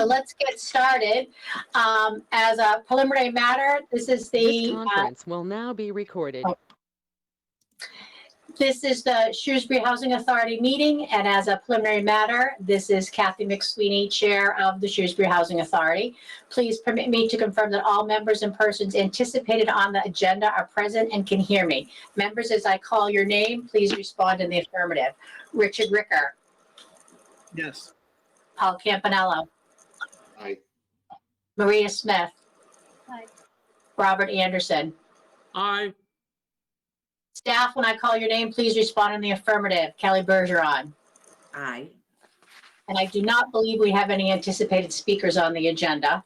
So let's get started. As a preliminary matter, this is This conference will now be recorded. This is the Shrewsbury Housing Authority meeting, and as a preliminary matter, this is Kathy McSweeney, Chair of the Shrewsbury Housing Authority. Please permit me to confirm that all members and persons anticipated on the agenda are present and can hear me. Members, as I call your name, please respond in the affirmative. Richard Ricker. Yes. Paul Campanello. Aye. Maria Smith. Aye. Robert Anderson. Aye. Staff, when I call your name, please respond in the affirmative. Kelly Bergeron. Aye. And I do not believe we have any anticipated speakers on the agenda.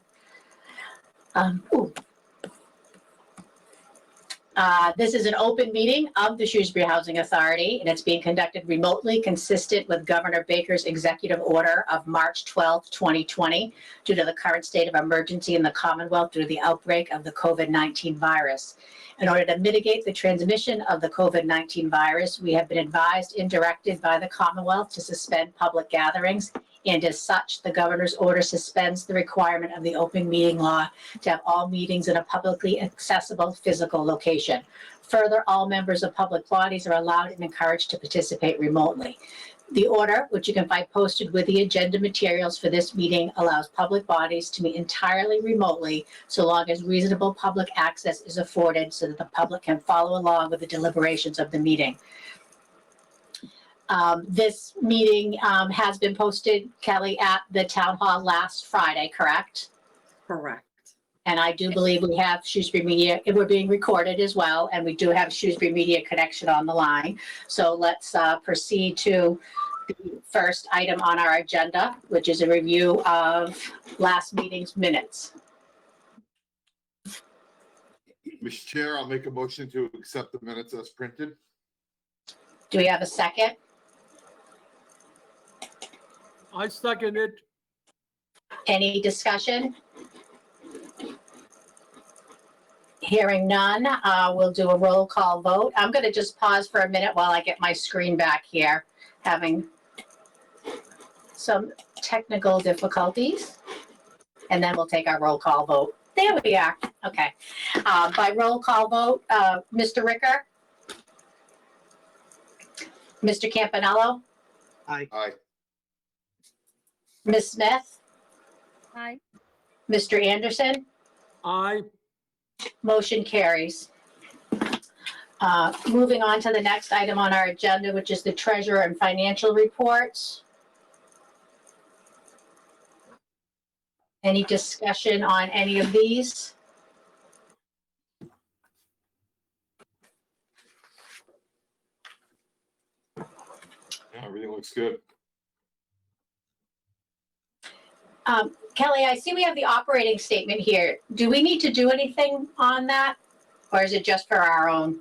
This is an open meeting of the Shrewsbury Housing Authority, and it's being conducted remotely, consistent with Governor Baker's executive order of March 12, 2020, due to the current state of emergency in the Commonwealth due to the outbreak of the COVID-19 virus. In order to mitigate the transmission of the COVID-19 virus, we have been advised and directed by the Commonwealth to suspend public gatherings, and as such, the governor's order suspends the requirement of the open meeting law to have all meetings in a publicly accessible physical location. Further, all members of public bodies are allowed and encouraged to participate remotely. The order, which you can find posted with the agenda materials for this meeting, allows public bodies to meet entirely remotely so long as reasonable public access is afforded so that the public can follow along with the deliberations of the meeting. This meeting has been posted, Kelly, at the town hall last Friday, correct? Correct. And I do believe we have Shrewsbury Media, we're being recorded as well, and we do have Shrewsbury Media Connection on the line. So let's proceed to the first item on our agenda, which is a review of last meeting's minutes. Mr. Chair, I'll make a motion to accept the minutes as printed. Do we have a second? I second it. Any discussion? Hearing none, we'll do a roll call vote. I'm going to just pause for a minute while I get my screen back here, having some technical difficulties, and then we'll take our roll call vote. There we are. Okay. By roll call vote, Mr. Ricker, Mr. Campanello, Aye. Aye. Ms. Smith, Aye. Mr. Anderson. Aye. Motion carries. Moving on to the next item on our agenda, which is the treasurer and financial reports. Any discussion on any of these? Yeah, everything looks good. Kelly, I see we have the operating statement here. Do we need to do anything on that? Or is it just for our own?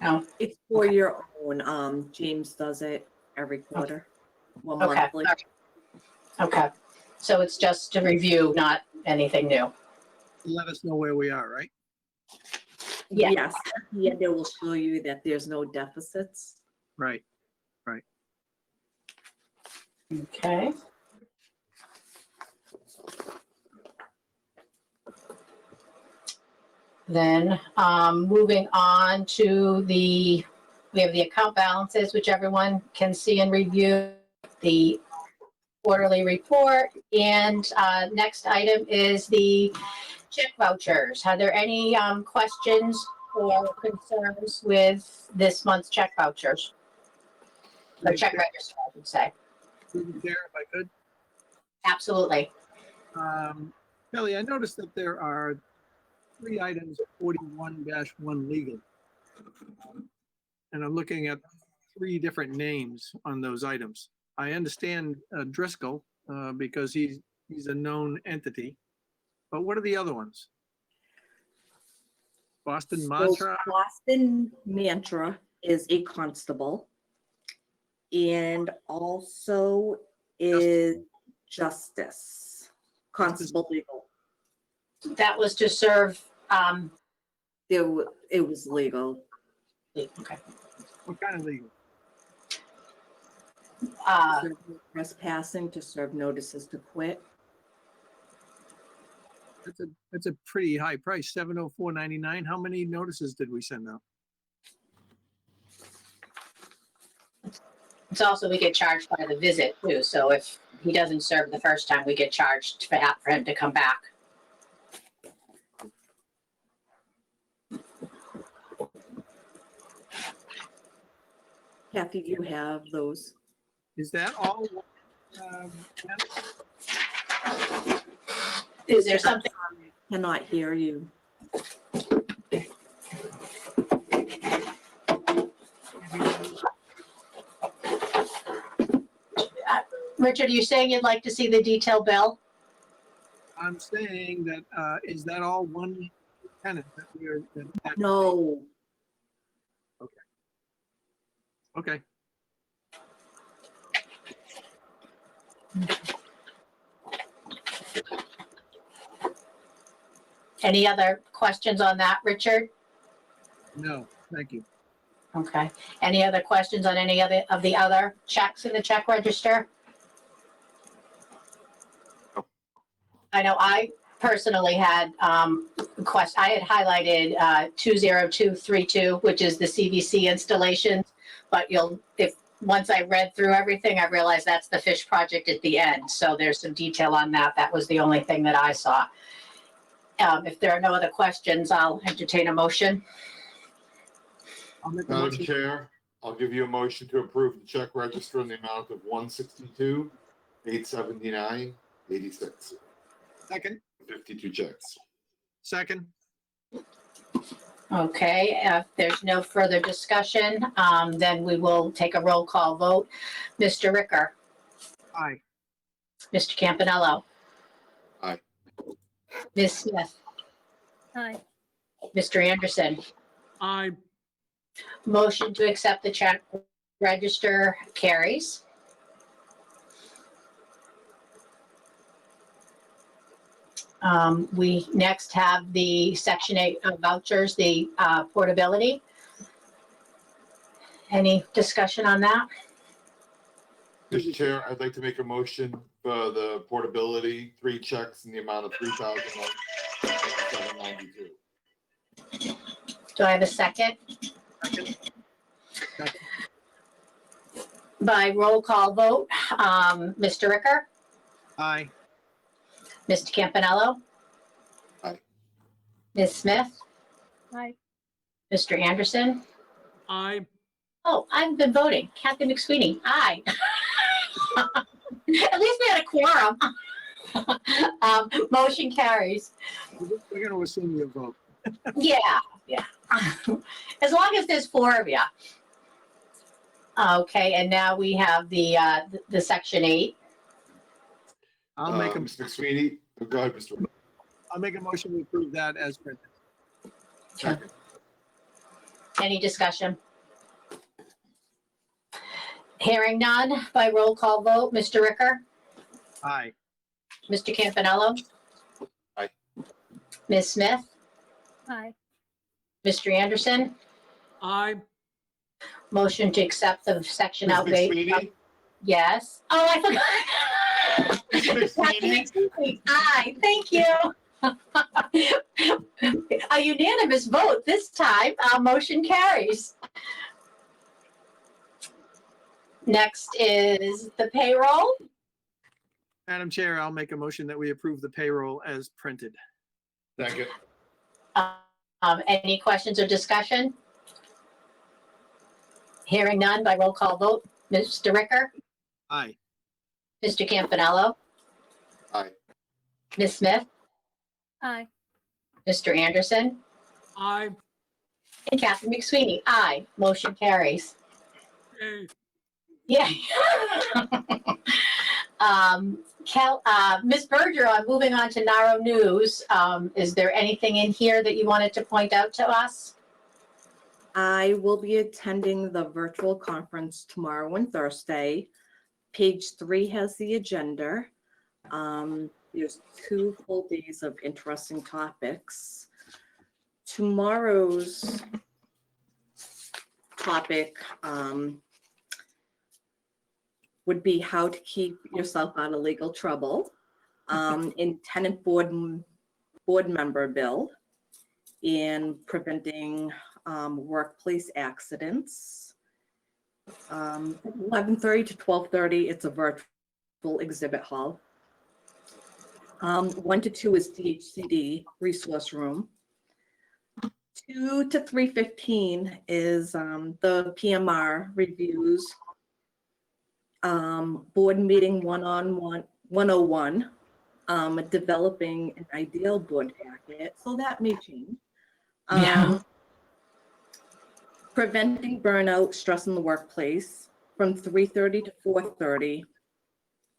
No. It's for your own. James does it every quarter. Well, Okay. monthly. Okay. So it's just to review, not anything new. Let us know where we are, right? Yeah. Yes. Yeah, they will show you that there's no deficits. Right. Okay. Then moving on to we have the account balances, which everyone can see and review, the quarterly report, and next item is the check vouchers. Are there any questions or concerns with this month's check vouchers? Or check register, I should say. Through the chair, if I could. Absolutely. Kelly, I noticed that there are 3 items 41-1 legal. And I'm looking at 3 different names on those items. I understand Driscoll because he's a known entity. But what are the other ones? Boston Mantra? So Boston Mantra is a constable. And also is Justice. Constable legal. That was to serve, It was legal. okay. What kind of legal? Serve no trespassing, to serve notices to quit. That's a pretty high price, $704.99. How many notices did we send out? It's also, we get charged by the visit too, so if he doesn't serve the first time, we get charged for him to come back. Kathy, do you have those? Is that all? Is there something, Cannot hear you. Richard, are you saying you'd like to see the detailed bill? I'm saying that, is that all one tenant that we are? No, Okay. Any other questions on that, Richard? No, thank you. Okay. Any other questions on any other of the other checks in the check register? I know I personally had I had highlighted 20232, which is the CVC installations, but once I read through everything, I realized that's the fish project at the end. So there's some detail on that. That was the only thing that I saw. If there are no other questions, I'll entertain a motion. I'll make a Madam motion. Chair, I'll give you a motion to approve the check register in the amount of $162,879.86. Second, 52 checks. second, Okay, if there's no further discussion, then we will take a roll call vote. Mr. Ricker, aye. Mr. Campanello. Aye. Ms. Smith, Aye. Mr. Anderson. I, Motion to accept the check register carries. We next have the Section 8 vouchers, the portability. Any discussion on that? Mr. Chair, I'd like to make a motion for the portability, 3 checks in the amount of $3,792. Do I have a second? Second. Second. By roll call vote, Mr. Ricker, Aye. Mr. Campanello. Aye. Ms. Smith, Aye. Mr. Anderson. I, Oh, I've been voting. Kathy McSweeney, aye. At least we had a quorum. Motion carries. We're going to assume your vote. Yeah. As long as there's 4 of you. Okay, and now we have the Section 8. I'll make a, Mr. McSweeney, go ahead, Mr. I'll make a motion to approve that as printed. Second. Any discussion? Hearing none, by roll call vote, Mr. Ricker, Aye. Mr. Campanello. Aye. Ms. Smith, Aye. Mr. Anderson. I, Motion to accept the section Ms. outlay. McSweeney? Yes. Oh, I forgot. Ms. McSweeney? Aye, thank you. A unanimous vote this time. Motion carries. Next is the payroll. Madam Chair, I'll make a motion that we approve the payroll as printed. Second. Any questions or discussion? Hearing none, by roll call vote. Mr. Ricker, Aye. Mr. Campanello, Aye. Ms. Smith, Aye. Mr. Anderson, I, and Kathy McSweeney. Aye. Motion carries. A, Yeah. Ms. Bergeron, moving on to Narrow News. Is there anything in here that you wanted to point out to us? I will be attending the virtual conference tomorrow and Thursday. Page 3 has the agenda. There's 2 full days of interesting topics. Tomorrow's topic would be how to keep yourself out of legal trouble. In tenant board board member bill and preventing workplace accidents. 11:30 to 12:30, it's a virtual exhibit hall. 1 to 2 is DHCD resource room. 2 to 3:15 is the PMR reviews. Board meeting 101, developing an ideal board packet, so that may change. Yeah. Preventing burnout, stress in the workplace from 3:30 to 4:30.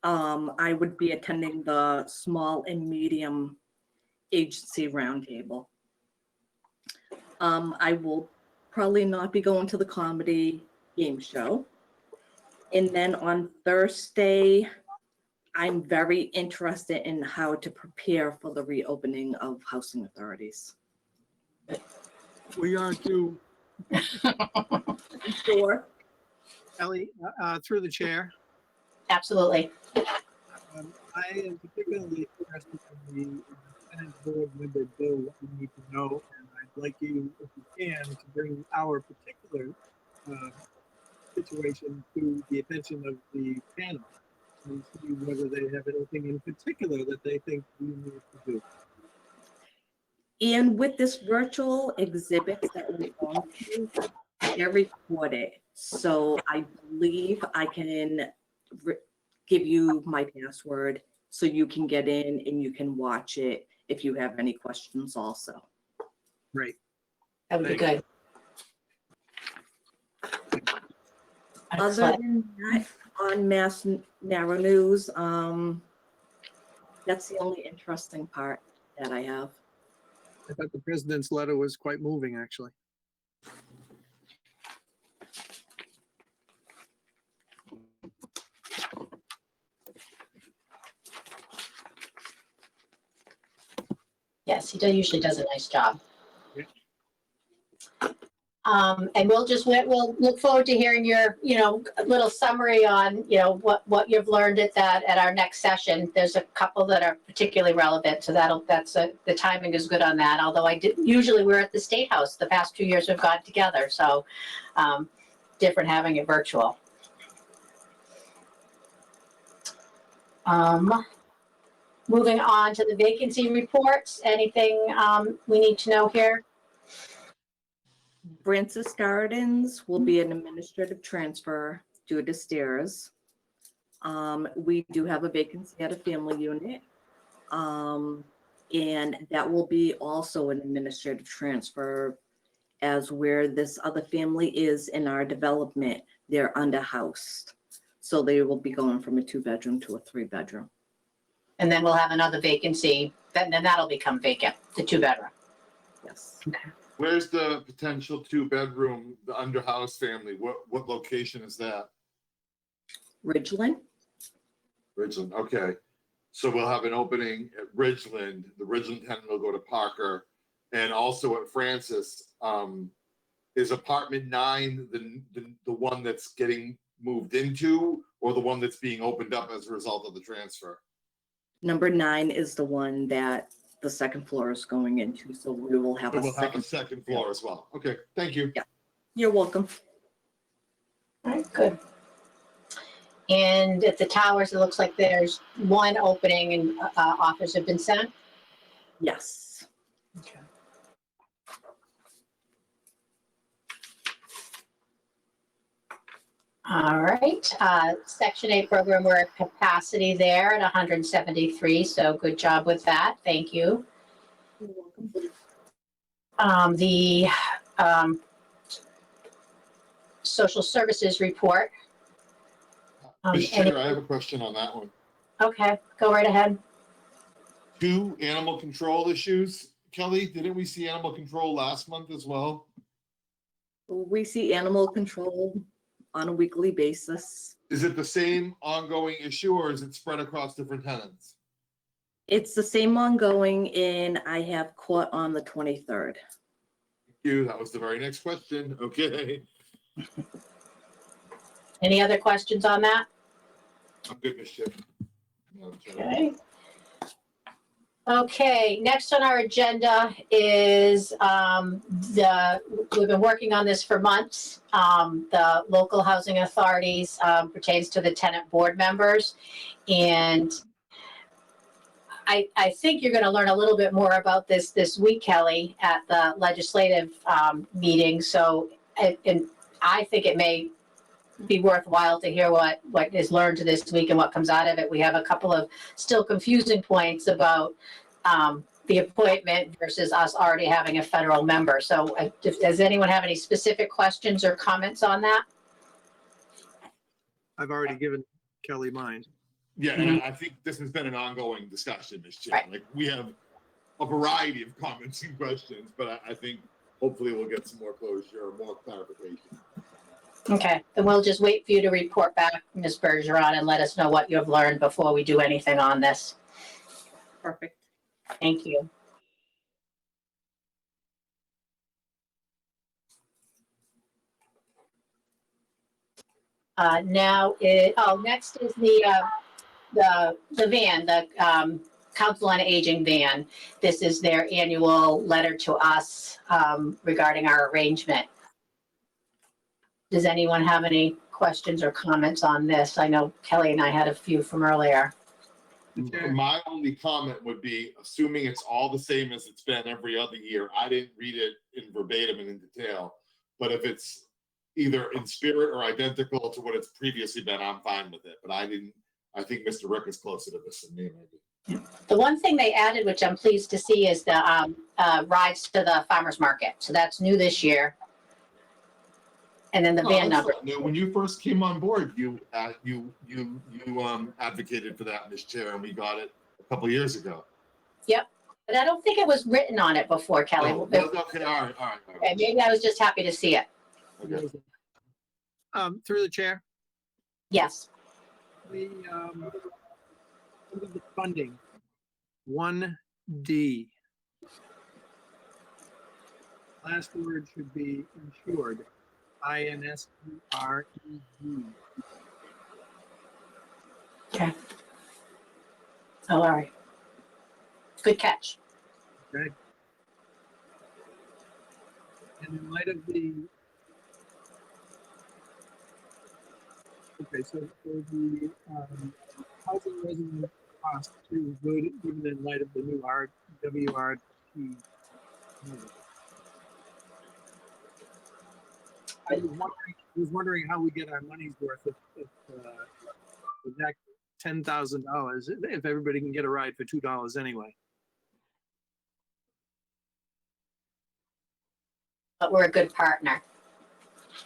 I would be attending the small and medium agency roundtable. I will probably not be going to the comedy game show. And then on Thursday, I'm very interested in how to prepare for the reopening of housing authorities. We are to, Sure. Ellie, through the chair. Absolutely. I am particularly interested in the Senate board member bill, what we need to know, and I'd like you, if you can, to bring our particular situation to the attention of the panel and see whether they have anything in particular that they think we need to do. And with this virtual exhibit that we're going to, they're recorded. So I believe I can give you my password so you can get in and you can watch it if you have any questions also. Great. That would be good. Other Excellent. than that, on Mass Narrow News, that's the only interesting part that I have. I thought the president's letter was quite moving, actually. Yes, usually does a nice job. Yeah. And we'll look forward to hearing your, little summary on, what you've learned at our next session. There's a couple that are particularly relevant, so the timing is good on that. Although usually we're at the State House. The past 2 years we've gone together, so different having it virtual. Moving on to the vacancy reports. Anything we need to know here? Francis Gardens will be an administrative transfer due to stairs. We do have a vacancy at a family unit. And that will be also an administrative transfer as where this other family is in our development, they're underhoused. So they will be going from a 2-bedroom to a 3-bedroom. And then we'll have another vacancy, then that'll become vacant, the 2-bedroom. Yes. Where's the potential 2-bedroom, the underhouse family? What location is that? Ridgeland. Ridgeland, okay. So we'll have an opening at Ridgeland. The Ridgeland tenant will go to Parker. And also at Francis, is apartment 9 the one that's getting moved into, or the one that's being opened up as a result of the transfer? Number 9 is the one that the second floor is going into. So we will have So a we'll have a second. second floor as well. Okay, thank you. Yeah. You're welcome. All right, good. And at the towers, it looks like there's one opening and offers have been sent. Yes. Okay. All right, Section 8 program, we're at capacity there at 173, so good job with that. Thank you. You're welcome. The social services report. Mr. Chair, I have a question on that one. Okay, go right ahead. 2 animal control issues. Kelly, didn't we see animal control last month as well? We see animal control on a weekly basis. Is it the same ongoing issue, or is it spread across different tenants? It's the same ongoing, and I have court on the 23rd. Thank you. That was the very next question. Okay. Any other questions on that? I'm good, Mr. Chair. Okay. Okay, next on our agenda is we've been working on this for months. The local housing authorities pertains to the tenant board members. And I think you're going to learn a little bit more about this week, Kelly, at the legislative meeting. So, and I think it may be worthwhile to hear what is learned this week and what comes out of it. We have a couple of still confusing points about the appointment versus us already having a federal member. So does anyone have any specific questions or comments on that? I've already given Kelly mine. Yeah, and I think this has been an ongoing discussion, Ms. Chair. Right. Like, we have a variety of comments and questions, but I think hopefully we'll get some more closure or more clarification. Okay, then we'll just wait for you to report back, Ms. Bergeron, and let us know what you've learned before we do anything on this. Perfect. Thank you. Next is the van, the Council on Aging van. This is their annual letter to us regarding our arrangement. Does anyone have any questions or comments on this? I know Kelly and I had a few from earlier. My only comment would be, assuming it's all the same as it's been every other year, I didn't read it in verbatim and in detail, but if it's either in spirit or identical to what it's previously been, I'm fine with it. But I think Mr. Rick is closer to this than me, maybe. The one thing they added, which I'm pleased to see, is the rides to the farmer's market. So that's new this year. And then the van number. When you first came on board, you advocated for that, Ms. Chair, and we got it a couple of years ago. Yep, but I don't think it was written on it before, Kelly. Oh, okay, all right. Okay, maybe I was just happy to see it. Okay. Through the chair, Yes. under the funding, 1D. Last word should be insured. INSURED. Okay. Oh, all right. Good catch. Okay. And in light of the so for the housing resident cost is good even in light of the new WRP. I was wondering how we get our money's worth if that $10,000 if everybody can get a ride for $2 anyway. But we're a good partner.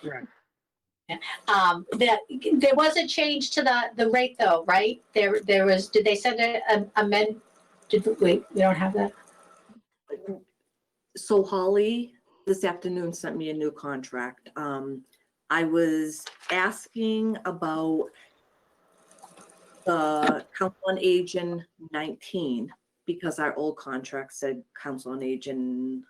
Right. There was a change to the rate though, right? There was, did they send an amend? We don't have that? So Holly this afternoon sent me a new contract. I was asking about the Council on Aging 19 because our old contract said Council on Aging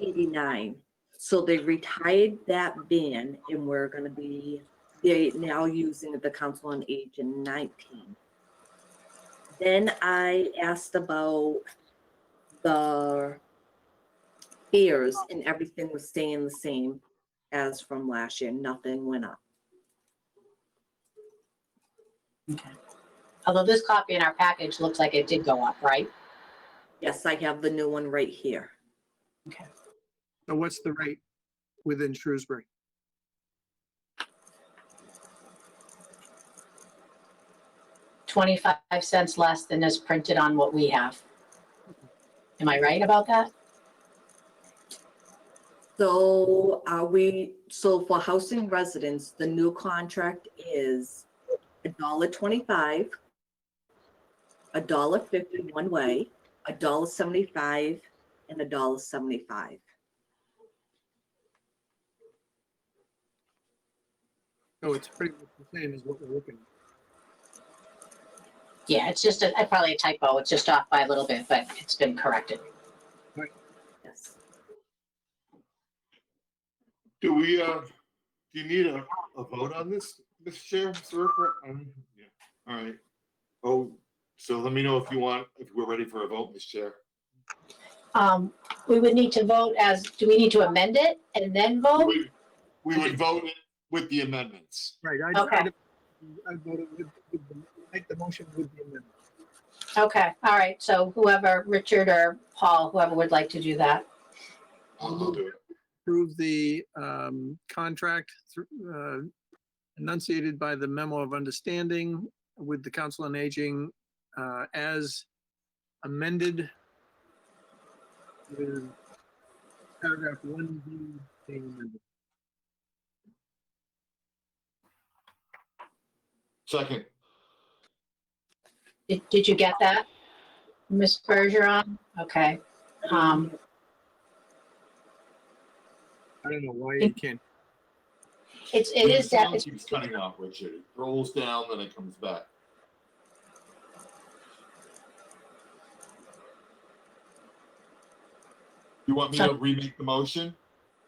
89. So they retired that ban and we're going to be now using the Council on Aging 19. Then I asked about the fares and everything was staying the same as from last year. Nothing went up. Okay. Although this copy in our package looks like it did go up, right? Yes, I have the new one right here. Okay. So what's the rate within Shrewsbury? $0.25 less than is printed on what we have. Am I right about that? So so for housing residents, the new contract is $1.25, $1.50 one way, $1.75, and $1.75. Oh, it's pretty much the same as what we're looking at. Yeah, it's just probably a typo. It's just off by a little bit, but it's been corrected. Yes. Do you need a vote on this, Mr. Chair? Yeah. All right. Oh, So let me know if we're ready for a vote, Ms. Chair. We would need to vote do we need to amend it and then vote? We would vote it with the amendments. Right, Okay. I voted make the motion with the amendment. Okay, all right. So whoever, Richard or Paul, whoever would like to do that. I'll do it. Approve the contract enunciated by the memo of understanding with the Council on Aging as amended with paragraph 1B being amended. Second. Did you get that, Ms. Bergeron? Okay. I don't know why you can't. It The is sound that, keeps cutting off, Richard. It rolls down, then it comes back. You want me to remake the motion?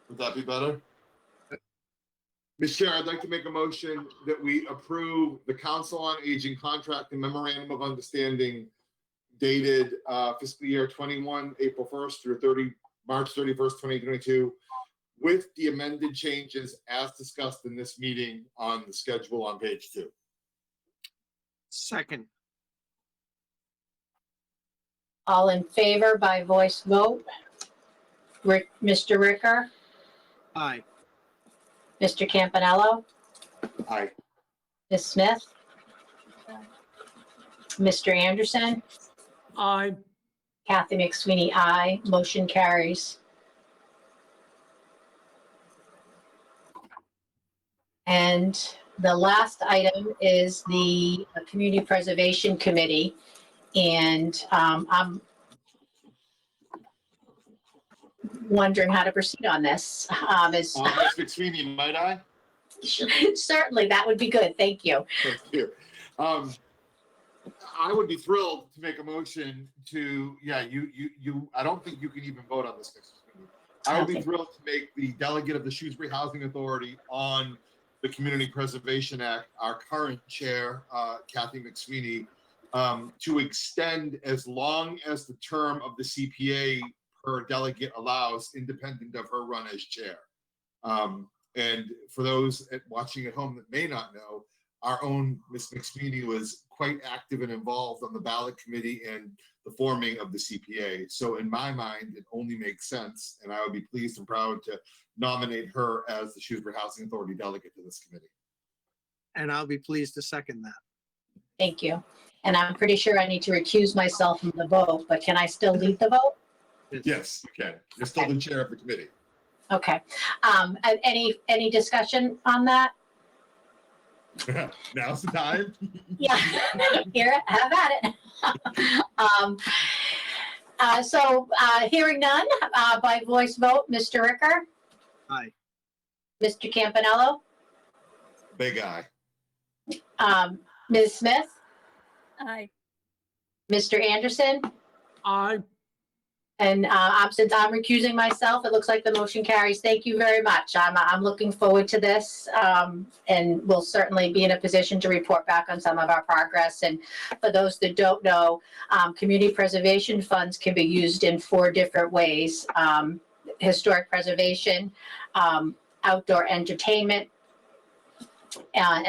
Would that be better? Ms. Chair, I'd like to make a motion that we approve the Council on Aging contract and memorandum of understanding dated fiscal year 21, April 1st through March 31st, 2022, with the amended changes as discussed in this meeting on the schedule on page 2. Second, all in favor by voice vote? Mr. Ricker, aye. Mr. Campanello, Aye. Ms. Smith, Mr. Anderson, Aye. Kathy McSweeney, aye. Motion carries. And the last item is the Community Preservation Committee. And I'm wondering how to proceed on this. Ms. McSweeney, might I? Certainly, that would be good. Thank you. Thank you. I would be thrilled to make a motion to, I don't think you can even vote on this. I would be Okay. thrilled to make the delegate of the Shrewsbury Housing Authority on the Community Preservation Act, our current chair, Kathy McSweeney, to extend as long as the term of the CPA per delegate allows, independent of her run as chair. And for those watching at home that may not know, our own Ms. McSweeney was quite active and involved on the ballot committee and the forming of the CPA. So in my mind, it only makes sense, and I would be pleased and proud to nominate her as the Shrewsbury Housing Authority delegate to this committee. And I'll be pleased to second that. Thank you. And I'm pretty sure I need to recuse myself from the vote, but can I still lead the vote? Yes, you can. You're still the chair of the committee. Okay. And any discussion on that? Now's the time. Yeah. Here, have at it. So hearing none, by voice vote, Mr. Ricker, Aye. Mr. Campanello, Big eye. Ms. Smith, Aye. Mr. Anderson, Aye. and since I'm recusing myself, it looks like the motion carries. Thank you very much. I'm looking forward to this, and we'll certainly be in a position to report back on some of our progress. And for those that don't know, community preservation funds can be used in 4 different ways: historic preservation, outdoor entertainment, and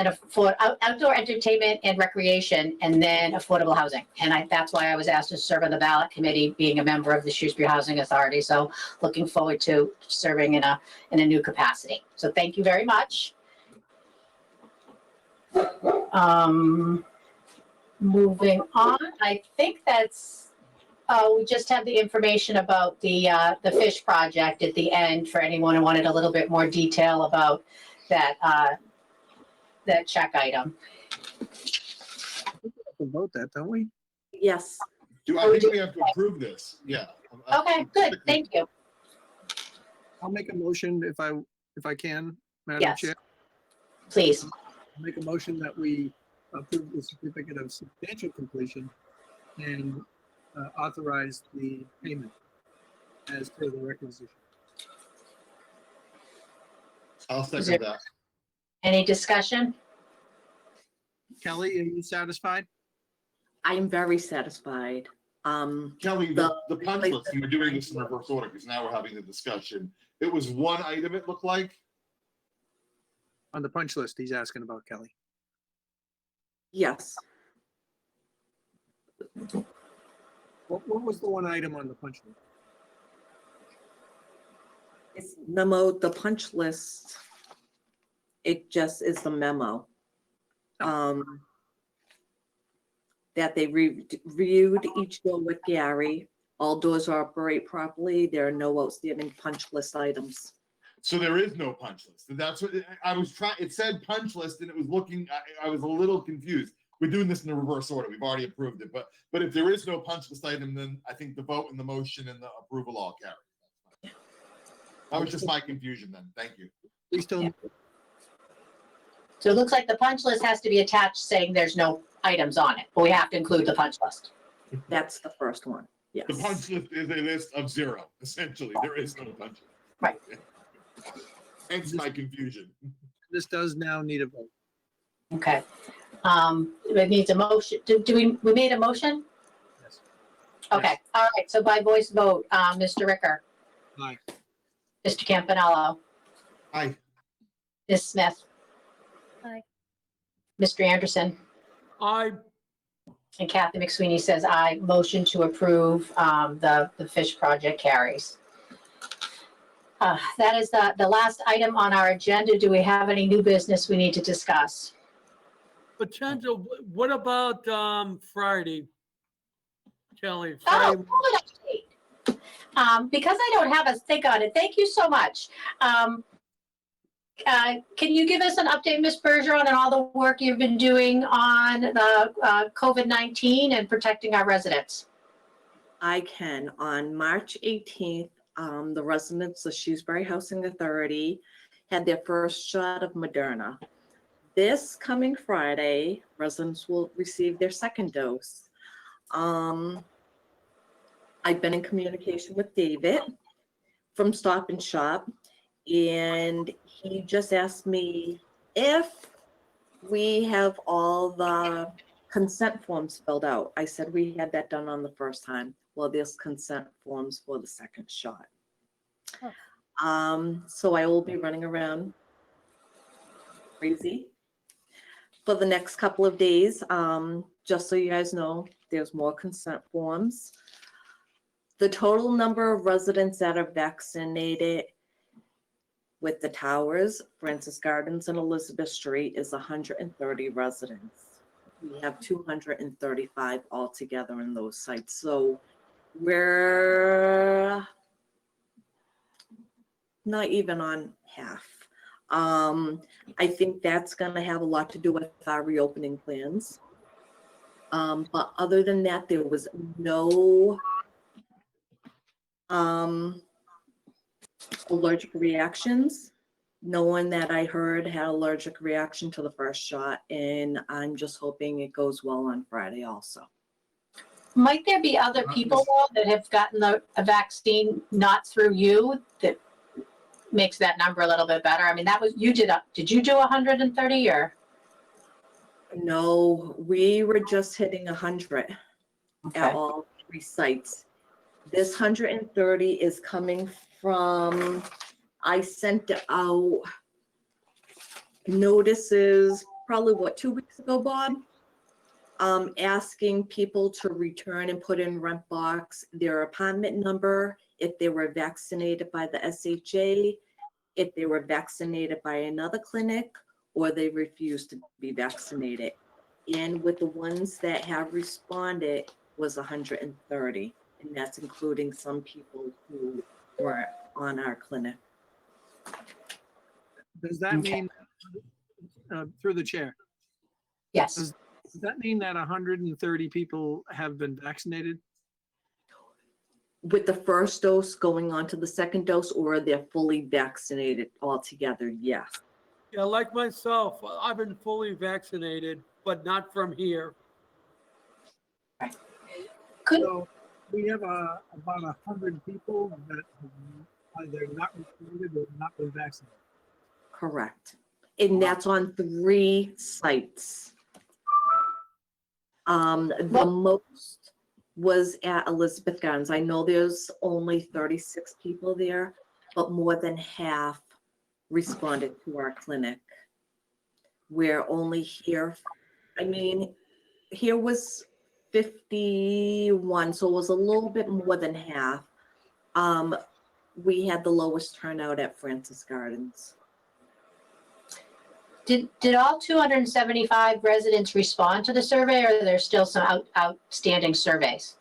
outdoor entertainment and recreation, and then affordable housing. And that's why I was asked to serve on the ballot committee, being a member of the Shrewsbury Housing Authority. So looking forward to serving in a new capacity. So thank you very much. Moving on, I think that's, we just have the information about the fish project at the end for anyone who wanted a little bit more detail about that check item. We'll vote that, don't we? Yes. I think we have to approve this. Yeah. Okay, good. Thank you. I'll make a motion if I can, Madam Yes. Chair. Please. I'll make a motion that we approve the certificate of substantial completion and authorize the payment as per the requisition. I'll second that. Any discussion? Kelly, are you satisfied? I am very satisfied. Kelly, The- the punch list, and we're doing this in reverse order because now we're having the discussion. It was one item, it looked like. On the punch list, he's asking about, Kelly. Yes, What was the one item on the punch list? it's memo, the punch list. It just is the memo. That they reviewed each door with Gary. All doors operate properly. There are no outstanding punch list items. So there is no punch list. And that's what I was trying. It said punch list and it was looking, I was a little confused. We're doing this in the reverse order. We've already approved it. But if there is no punch list item, then I think the vote and the motion and the approval all carry. That was just my confusion then. Thank you. We still, Yeah. So it looks like the punch list has to be attached saying there's no items on it, but we have to include the punch list. That's the first one. Yes. The punch list is a list of 0, essentially. There is no punch list. Right. Hence my confusion. this does now need a vote. Okay. It needs a motion. We made a motion? Yes. Okay, all right, so by voice vote, Mr. Ricker, Aye. Mr. Campanello, Aye. Ms. Smith. Aye. Mr. Anderson, I, and Kathy McSweeney says aye. Motion to approve the fish project carries. That is the last item on our agenda. Do we have any new business we need to discuss? potential, what about, Friday? Kelly, Oh, Friday, good update. Because I don't have a think on it, thank you so much. Can you give us an update, Ms. Bergeron, on all the work you've been doing on the COVID-19 and protecting our residents? I can. On March 18th, the residents of Shrewsbury Housing Authority had their first shot of Moderna. This coming Friday, residents will receive their second dose. I've been in communication with David from Stop and Shop, and he just asked me if we have all the consent forms filled out. I said we had that done on the first time. Well, there's consent forms for the second shot. So I will be running around crazy for the next couple of days. Just so you guys know, there's more consent forms. The total number of residents that are vaccinated with the towers, Francis Gardens and Elizabeth Street is 130 residents. We have 235 altogether in those sites. So we're not even on half. I think that's going to have a lot to do with our reopening plans. But other than that, there was no allergic reactions. No one that I heard had allergic reaction to the first shot, and I'm just hoping it goes well on Friday also. Might there be other people though, that have gotten a vaccine not through you that makes that number a little bit better? I mean, did you do 130 or? No, we were just hitting 100 at all 3 sites. This 130 is coming from, I sent out notices probably 2 weeks ago, Bob? Asking people to return and put in rent box their apartment number, if they were vaccinated by the SHA, if they were vaccinated by another clinic, or they refused to be vaccinated. And with the ones that have responded was 130, and that's including some people who were on our clinic. Does that mean, through the chair, Yes. does that mean that 130 people have been vaccinated? With the first dose going on to the second dose, or they're fully vaccinated altogether, yes. yeah, like myself, I've been fully vaccinated, but not from here. Could, So we have about 100 people that have either not responded or not been vaccinated. Correct. And that's on 3 sites. The most was at Elizabeth Gardens. I know there's only 36 people there, but more than half responded to our clinic. We're only here, I mean, here was 51, so it was a little bit more than half. We had the lowest turnout at Francis Gardens. Did all 275 residents respond to the survey, or are there still some outstanding surveys?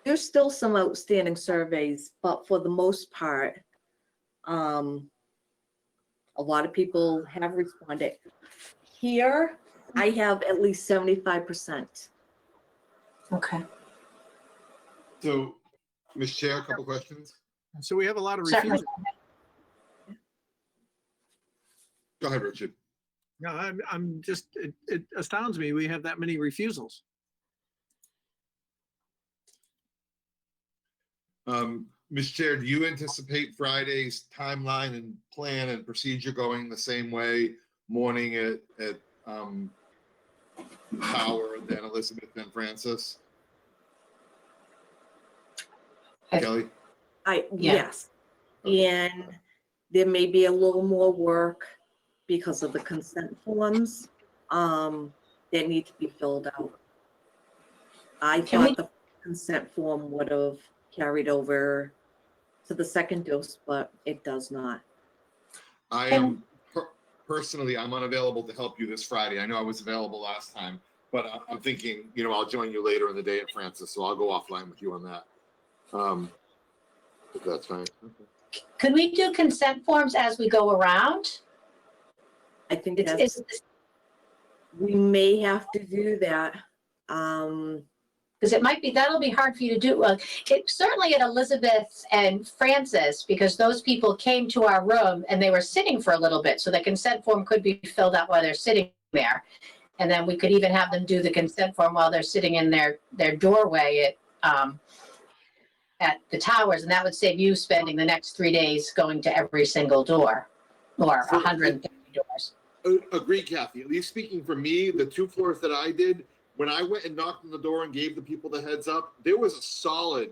There's still some outstanding surveys, but for the most part, a lot of people have responded. Here, I have at least 75%. Okay. So, Ms. Chair, a couple questions. So we have a lot of Certainly. refusals. Go ahead, Richard. No, I'm just, it astounds me we have that many refusals. Ms. Chair, do you anticipate Friday's timeline and plan and procedure going the same way? Morning at Tower, then Elizabeth, then Francis? Kelly? Yeah. Yes. And there may be a little more work because of the consent forms that need to be filled out. I Can we- thought the consent form would have carried over to the second dose, but it does not. I am personally, I'm unavailable to help you this Friday. I know I was available last time, but I'm thinking, I'll join you later in the day at Francis, so I'll go offline with you on that. If that's fine. Okay. Could we do consent forms as we go around? I think It's we may have to do that. because that'll be hard for you to do. Well, certainly at Elizabeth and Francis, because those people came to our room and they were sitting for a little bit. So the consent form could be filled out while they're sitting there. And then we could even have them do the consent form while they're sitting in their doorway at the towers. And that would save you spending the next 3 days going to every single door, or 150 doors. Agree, Kathy. At least speaking for me, the 2 floors that I did, when I went and knocked on the door and gave the people the heads up, there was a solid,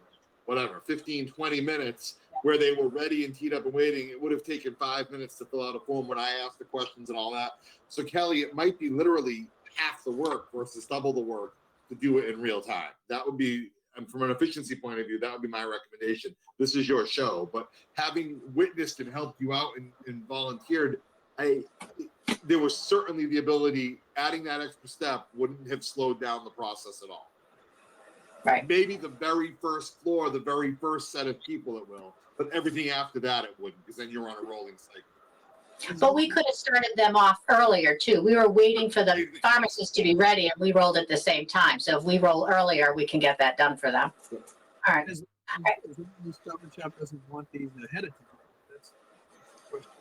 15, 20 minutes where they were ready and teed up and waiting. It would have taken 5 minutes to fill out a form when I asked the questions and all that. So Kelly, it might be literally half the work versus double the work to do it in real time. That would be, and from an efficiency point of view, that would be my recommendation. This is your show, but having witnessed and helped you out and volunteered, there was certainly the ability, adding that extra step wouldn't have slowed down the process at all. Right. Maybe the very first floor, the very first set of people it will, but everything after that it wouldn't, because then you're on a rolling cycle. But we could have started them off earlier too. We were waiting for the pharmacist to be ready and we rolled at the same time. So if we roll earlier, we can get that done for them. All right. As long as Stop and Shop doesn't want these ahead of time. That's the question.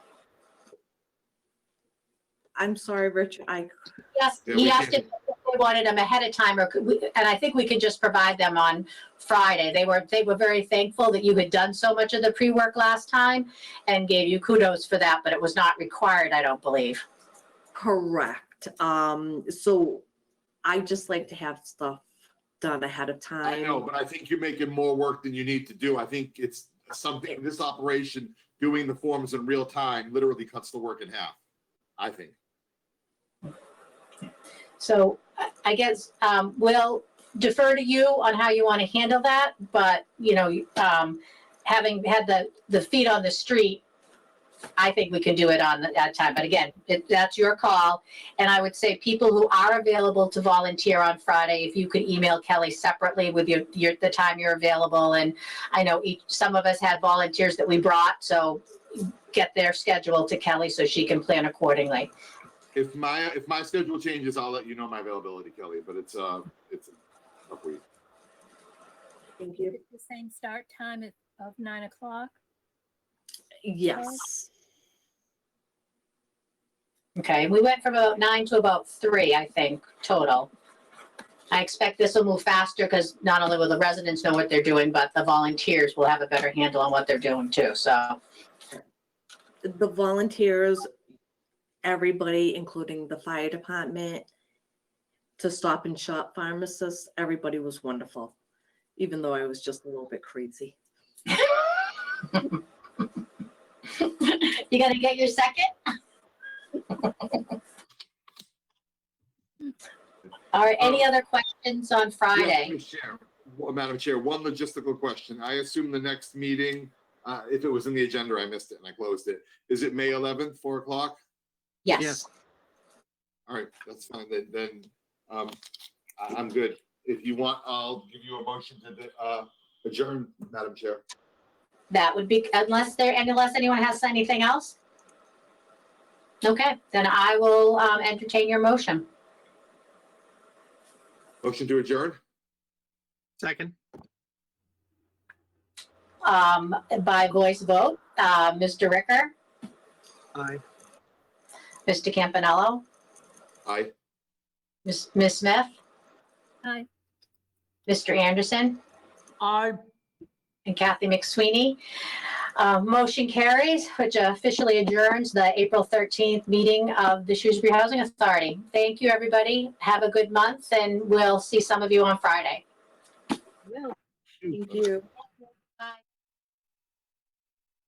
I'm sorry, Rich, Yes, Yeah, he we asked can- if we wanted them ahead of time, or could we, and I think we could just provide them on Friday. They were very thankful that you had done so much of the pre-work last time and gave you kudos for that, but it was not required, I don't believe. correct. So I just like to have stuff done ahead of time. I know, but I think you're making more work than you need to do. I think it's something, this operation, doing the forms in real time literally cuts the work in half, I think. So I guess we'll defer to you on how you want to handle that, but having had the feet on the street, I think we can do it on that time. But again, that's your call. And I would say people who are available to volunteer on Friday, if you could email Kelly separately with the time you're available. And I know some of us had volunteers that we brought, so get their schedule to Kelly so she can plan accordingly. If my schedule changes, I'll let you know my availability, Kelly, but it's a tough week. Thank you. The same start time of 9 o'clock. Yes. Okay, we went from about 9 to about 3, I think, total. I expect this will move faster because not only will the residents know what they're doing, but the volunteers will have a better handle on what they're doing too, so. The volunteers, everybody, including the fire department, to Stop and Shop pharmacists. Everybody was wonderful, even though I was just a little bit crazy. You gonna get your second? All right, any other questions on Friday? Madam Chair, one logistical question. I assume the next meeting, if it was in the agenda, I missed it and I closed it. Is it May 11th, 4 o'clock? Yes. All right, that's fine. Then I'm good. If you want, I'll give you a motion to adjourn, Madam Chair. That would be, unless anyone has anything else? Okay, then I will entertain your motion. Motion to adjourn? Second. By voice vote, Mr. Ricker, Aye. Mr. Campanello, Aye. Ms. Smith, Aye. Mr. Anderson, I and Kathy McSweeney. Motion carries, which officially adjourns the April 13th meeting of the Shrewsbury Housing Authority. Thank you, everybody. Have a good month, and we'll see some of you on Friday. Thank you.